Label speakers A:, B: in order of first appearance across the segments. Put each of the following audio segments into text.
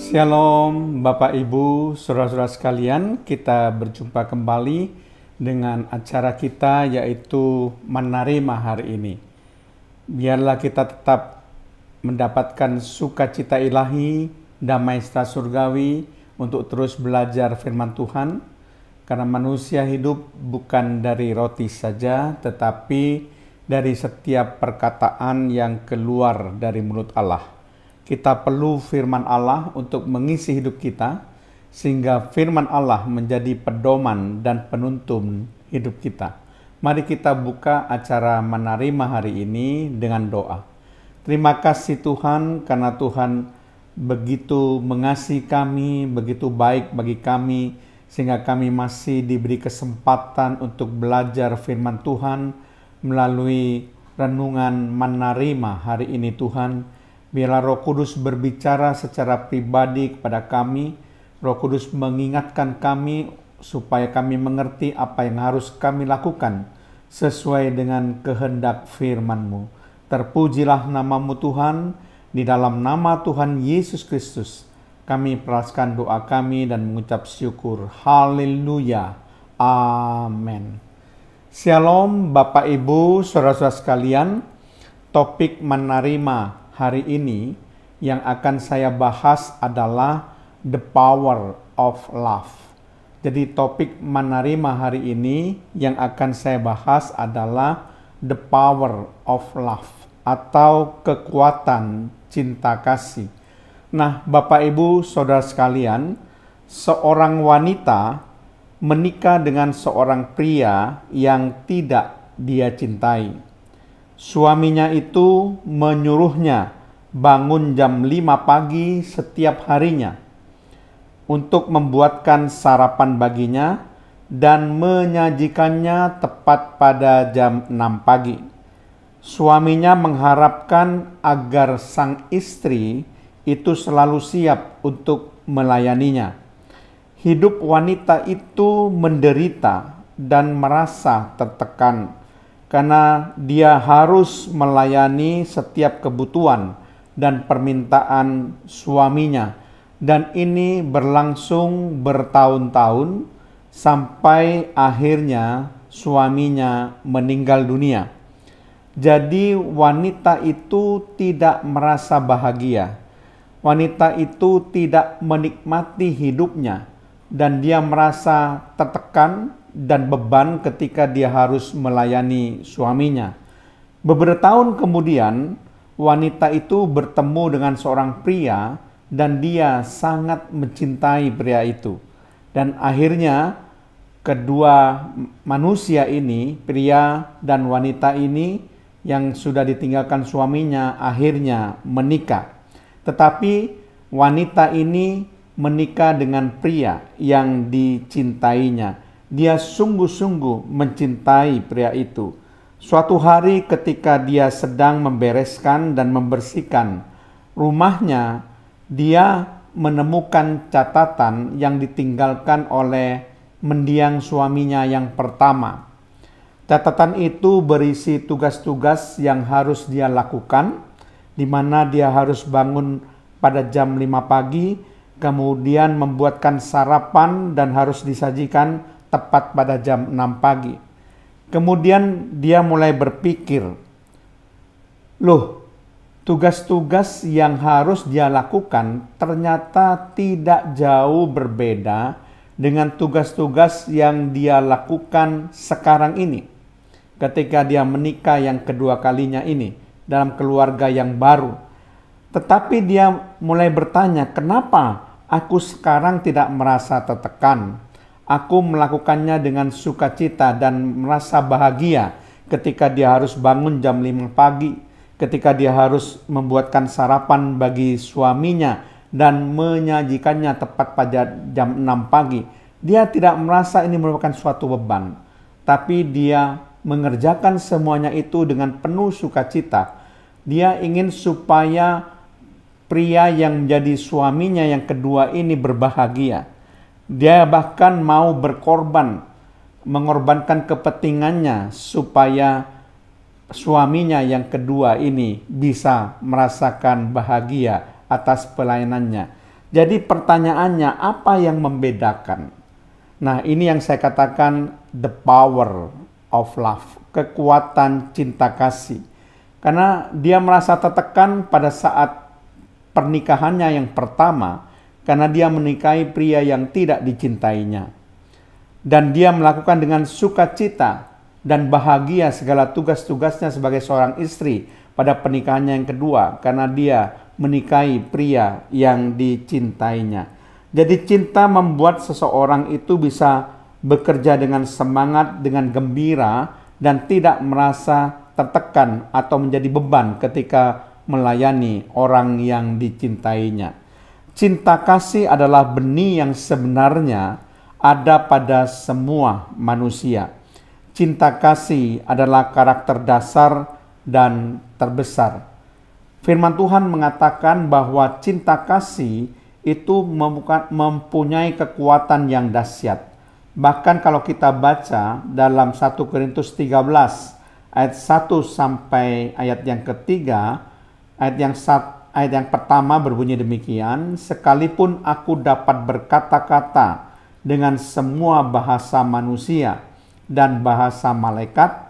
A: Shalom Bapak Ibu, saudara-saudara sekalian, kita berjumpa kembali dengan acara kita yaitu menerima hari ini. Biarlah kita tetap mendapatkan sukacita ilahi, damai sejahtera surgawi untuk terus belajar firman Tuhan, karena manusia hidup bukan dari roti saja, tetapi dari setiap perkataan yang keluar dari mulut Allah. Kita perlu firman Allah untuk mengisi hidup kita, sehingga firman Allah menjadi pedoman dan penuntun hidup kita. Mari kita buka acara menerima hari ini dengan doa. Terima kasih Tuhan, karena Tuhan begitu mengasihi kami, begitu baik bagi kami, sehingga kami masih diberi kesempatan untuk belajar firman Tuhan melalui renungan menerima hari ini Tuhan. Biarlah Roh Kudus berbicara secara pribadi kepada kami. Roh Kudus mengingatkan kami supaya kami mengerti apa yang harus kami lakukan sesuai dengan kehendak firman-Mu. Terpujilah nama-Mu Tuhan. Di dalam nama Tuhan Yesus Kristus kami peraskan doa kami dan mengucap syukur. Haleluya. Amin. Shalom Bapak Ibu, saudara-saudara sekalian. Topik menerima hari ini yang akan saya bahas adalah the power of love. Jadi topik menerima hari ini yang akan saya bahas adalah the power of love atau kekuatan cinta kasih. Nah, Bapak Ibu Saudara sekalian, seorang wanita menikah dengan seorang pria yang tidak dia cintai. Suaminya itu menyuruhnya bangun jam 5 pagi setiap harinya untuk membuatkan sarapan baginya dan menyajikannya tepat pada jam 6 pagi. Suaminya mengharapkan agar sang istri itu selalu siap untuk melayaninya. Hidup wanita itu menderita dan merasa tertekan, karena dia harus melayani setiap kebutuhan dan permintaan suaminya. Dan ini berlangsung bertahun-tahun sampai akhirnya suaminya meninggal dunia. Jadi wanita itu tidak merasa bahagia. Wanita itu tidak menikmati hidupnya dan dia merasa tertekan dan beban ketika dia harus melayani suaminya. Beberapa tahun kemudian, wanita itu bertemu dengan seorang pria dan dia sangat mencintai pria itu. Dan akhirnya kedua manusia ini, pria dan wanita ini yang sudah ditinggalkan suaminya, akhirnya menikah. Tetapi wanita ini menikah dengan pria yang dicintainya. Dia sungguh-sungguh mencintai pria itu. Suatu hari ketika dia sedang membereskan dan membersihkan rumahnya, dia menemukan catatan yang ditinggalkan oleh mendiang suaminya yang pertama. Catatan itu berisi tugas-tugas yang harus dia lakukan, di mana dia harus bangun pada jam 5 pagi, kemudian membuatkan sarapan dan harus disajikan tepat pada jam 6 pagi. Kemudian dia mulai berpikir, loh, tugas-tugas yang harus dia lakukan ternyata tidak jauh berbeda dengan tugas-tugas yang dia lakukan sekarang ini. Ketika dia menikah yang kedua kalinya ini, dalam keluarga yang baru. Tetapi dia mulai bertanya, kenapa aku sekarang tidak merasa tertekan? Aku melakukannya dengan sukacita dan merasa bahagia ketika dia harus bangun jam 5 pagi, ketika dia harus membuatkan sarapan bagi suaminya dan menyajikannya tepat pada jam 6 pagi. Dia tidak merasa ini merupakan suatu beban, tapi dia mengerjakan semuanya itu dengan penuh sukacita. Dia ingin supaya pria yang menjadi suaminya yang kedua ini berbahagia. Dia bahkan mau berkorban, mengorbankan kepentingannya supaya suaminya yang kedua ini bisa merasakan bahagia atas pelayanannya. Jadi pertanyaannya, apa yang membedakan? Nah, ini yang saya katakan the power of love, kekuatan cinta kasih. Karena dia merasa tertekan pada saat pernikahannya yang pertama, karena dia menikahi pria yang tidak dicintainya. Dan dia melakukan dengan sukacita dan bahagia segala tugas-tugasnya sebagai seorang istri pada pernikahannya yang kedua, karena dia menikahi pria yang dicintainya. Jadi cinta membuat seseorang itu bisa bekerja dengan semangat, dengan gembira, dan tidak merasa tertekan atau menjadi beban ketika melayani orang yang dicintainya. Cinta kasih adalah benih yang sebenarnya ada pada semua manusia. Cinta kasih adalah karakter dasar dan terbesar. Firman Tuhan mengatakan bahwa cinta kasih itu mempunyai kekuatan yang dahsyat. Bahkan kalau kita baca dalam 1 Korintus 13 ayat 1 sampai ayat yang ketiga, ayat yang pertama berbunyi demikian, sekalipun aku dapat berkata-kata dengan semua bahasa manusia dan bahasa malaikat,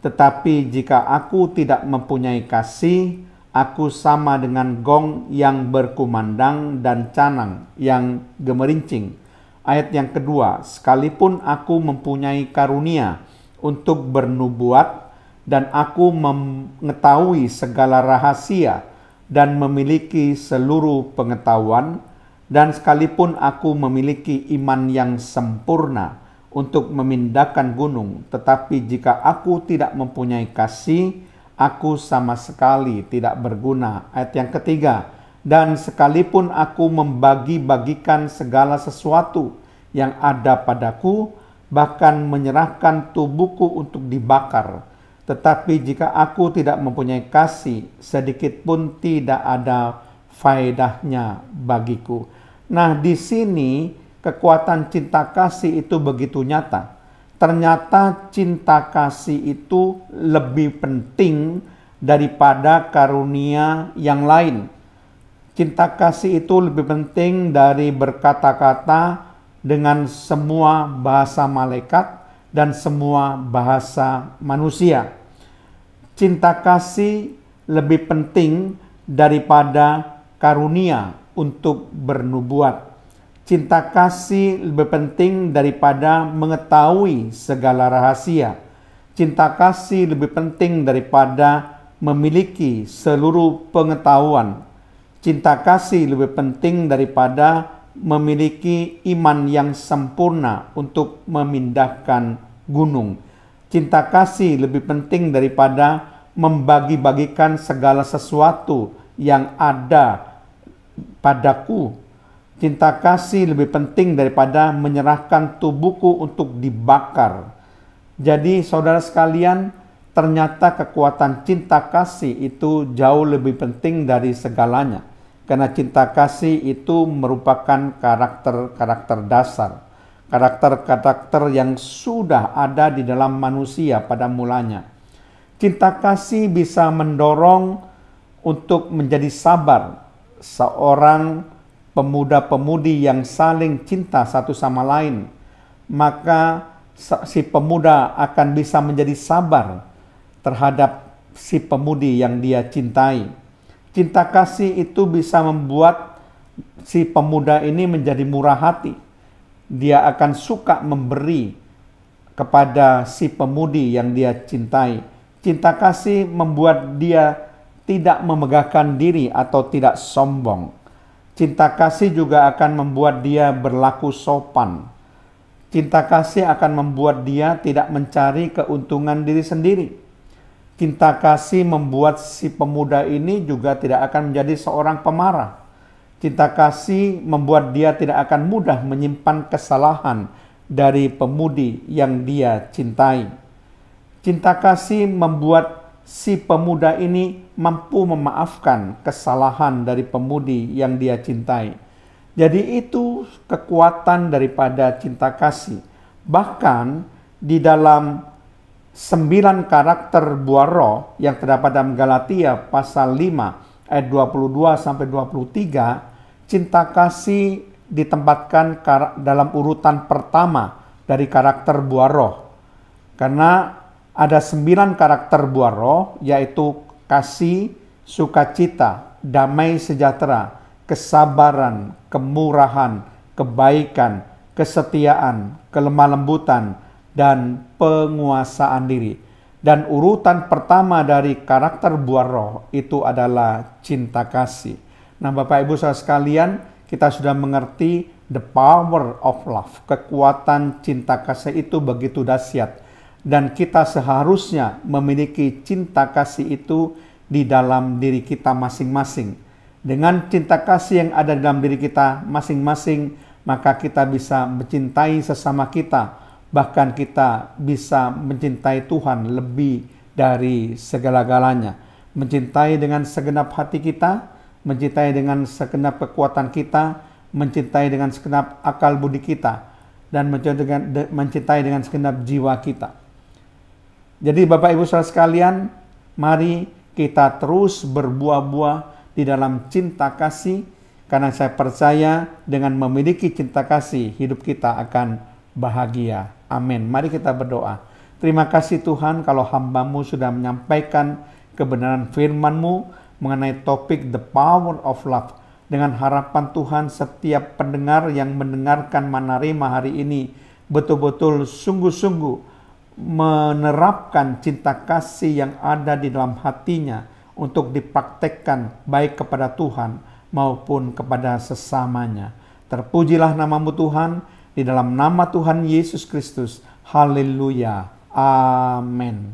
A: tetapi jika aku tidak mempunyai kasih, aku sama dengan gong yang berkumandang dan canang yang gemerincing. Ayat yang kedua, sekalipun aku mempunyai karunia untuk bernubuat dan aku mengetahui segala rahasia dan memiliki seluruh pengetahuan, dan sekalipun aku memiliki iman yang sempurna untuk memindahkan gunung, tetapi jika aku tidak mempunyai kasih, aku sama sekali tidak berguna. Ayat yang ketiga, dan sekalipun aku membagi-bagikan segala sesuatu yang ada padaku, bahkan menyerahkan tubuhku untuk dibakar, tetapi jika aku tidak mempunyai kasih, sedikit pun tidak ada faedahnya bagiku. Nah, di sini kekuatan cinta kasih itu begitu nyata. Ternyata cinta kasih itu lebih penting daripada karunia yang lain. Cinta kasih itu lebih penting dari berkata-kata dengan semua bahasa malaikat dan semua bahasa manusia. Cinta kasih lebih penting daripada karunia untuk bernubuat. Cinta kasih lebih penting daripada mengetahui segala rahasia. Cinta kasih lebih penting daripada memiliki seluruh pengetahuan. Cinta kasih lebih penting daripada memiliki iman yang sempurna untuk memindahkan gunung. Cinta kasih lebih penting daripada membagi-bagikan segala sesuatu yang ada padaku. Cinta kasih lebih penting daripada menyerahkan tubuhku untuk dibakar. Jadi saudara sekalian, ternyata kekuatan cinta kasih itu jauh lebih penting dari segalanya. Karena cinta kasih itu merupakan karakter-karakter dasar. Karakter-karakter yang sudah ada di dalam manusia pada mulanya. Cinta kasih bisa mendorong untuk menjadi sabar seorang pemuda-pemudi yang saling cinta satu sama lain, maka si pemuda akan bisa menjadi sabar terhadap si pemudi yang dia cintai. Cinta kasih itu bisa membuat si pemuda ini menjadi murah hati. Dia akan suka memberi kepada si pemudi yang dia cintai. Cinta kasih membuat dia tidak memegahkan diri atau tidak sombong. Cinta kasih juga akan membuat dia berlaku sopan. Cinta kasih akan membuat dia tidak mencari keuntungan diri sendiri. Cinta kasih membuat si pemuda ini juga tidak akan menjadi seorang pemarah. Cinta kasih membuat dia tidak akan mudah menyimpan kesalahan dari pemudi yang dia cintai. Cinta kasih membuat si pemuda ini mampu memaafkan kesalahan dari pemudi yang dia cintai. Jadi itu kekuatan daripada cinta kasih. Bahkan di dalam 9 karakter buah roh yang terdapat dalam Galatia pasal 5 ayat 22 sampai 23, cinta kasih ditempatkan dalam urutan pertama dari karakter buah roh. Karena ada 9 karakter buah roh, yaitu kasih, sukacita, damai sejahtera, kesabaran, kemurahan, kebaikan, kesetiaan, kelemah lembutan, dan penguasaan diri. Dan urutan pertama dari karakter buah roh itu adalah cinta kasih. Nah, Bapak Ibu Saudara sekalian, kita sudah mengerti the power of love. Kekuatan cinta kasih itu begitu dahsyat. Dan kita seharusnya memiliki cinta kasih itu di dalam diri kita masing-masing. Dengan cinta kasih yang ada di dalam diri kita masing-masing, maka kita bisa mencintai sesama kita. Bahkan kita bisa mencintai Tuhan lebih dari segala-galanya. Mencintai dengan segenap hati kita, mencintai dengan segenap kekuatan kita, mencintai dengan segenap akal budi kita, dan mencintai dengan segenap jiwa kita. Jadi Bapak Ibu Saudara sekalian, mari kita terus berbuah-buah di dalam cinta kasih, karena saya percaya dengan memiliki cinta kasih, hidup kita akan bahagia. Amin. Mari kita berdoa. Terima kasih Tuhan kalau hamba-Mu sudah menyampaikan kebenaran firman-Mu mengenai topik the power of love. Dengan harapan Tuhan setiap pendengar yang mendengarkan Manarema hari ini betul-betul sungguh-sungguh menerapkan cinta kasih yang ada di dalam hatinya untuk dipraktekkan baik kepada Tuhan maupun kepada sesamanya. Terpujilah nama-Mu Tuhan, di dalam nama Tuhan Yesus Kristus. Haleluya. Amin.